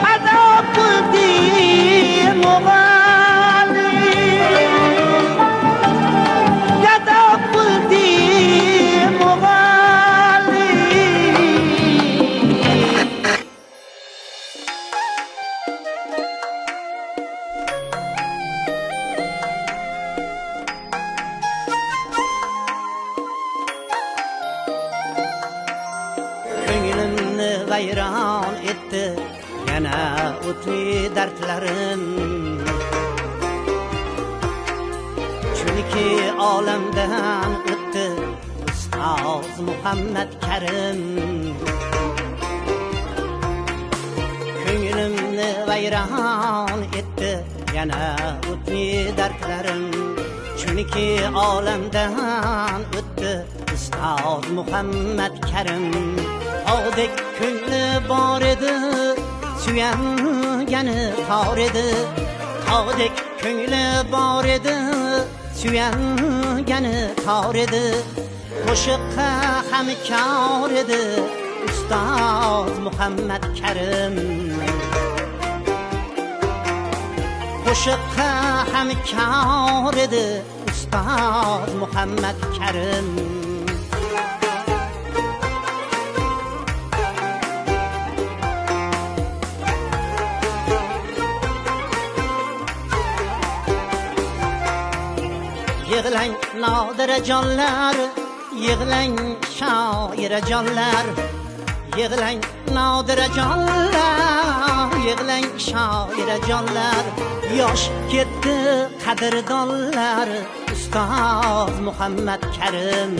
عذاب قلبي مغالي عذاب قلبي مغالي Ko'nglimni vayron etdi yana o'tli dardlarim chunki olamdan o'tdi ustoz Muhammad Karim ko'nglimni vayron etdi yana o'tli dardlarim chunki olamdan o'tdi ustoz Muhammad Karim Tog'dek ko'ngli bor edi, suyangani tor edi. Tog'dek ko'ngli bor edi, suyangani tor edi. Qo'shiqqa ham kor edi, ustoz Muhammad Karim. Qo'shiqqa ham kor edi, ustoz Muhammad Karim. Yig'lang nodirajonlar, yig'lang shoirajonlar, yig'lang nodirajonlar, yig'lang shoirajonlar, yosh ketdi qadrdonlar, ustoz Muhammad Karim.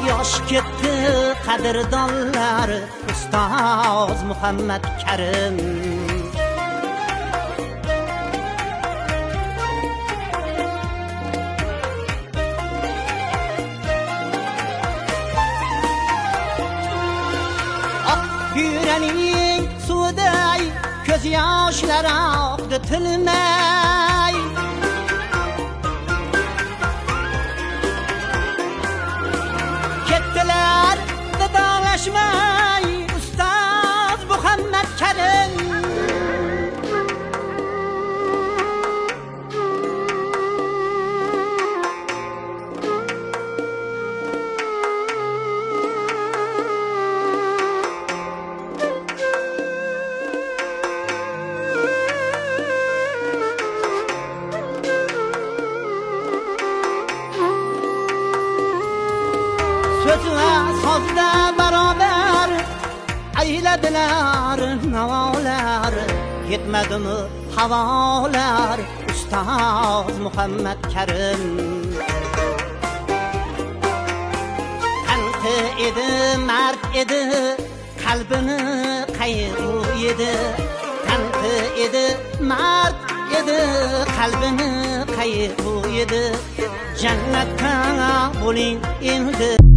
Yosh ketdi qadrdonlar, ustoz Muhammad Karim. Yüreğin suday, göz yaşları aktı tilmay. Kettiler vedalaşmay, ustoz Muhammad Karim. Sözüne sözde beraber eylediler navalar Yetmedi mi havalar ustoz Muhammad Karim Kanti edi, mert edi, kalbini qayg'u edi Kanti edi, mert edi, kalbini qayg'u edi Jannatda bo'ling endi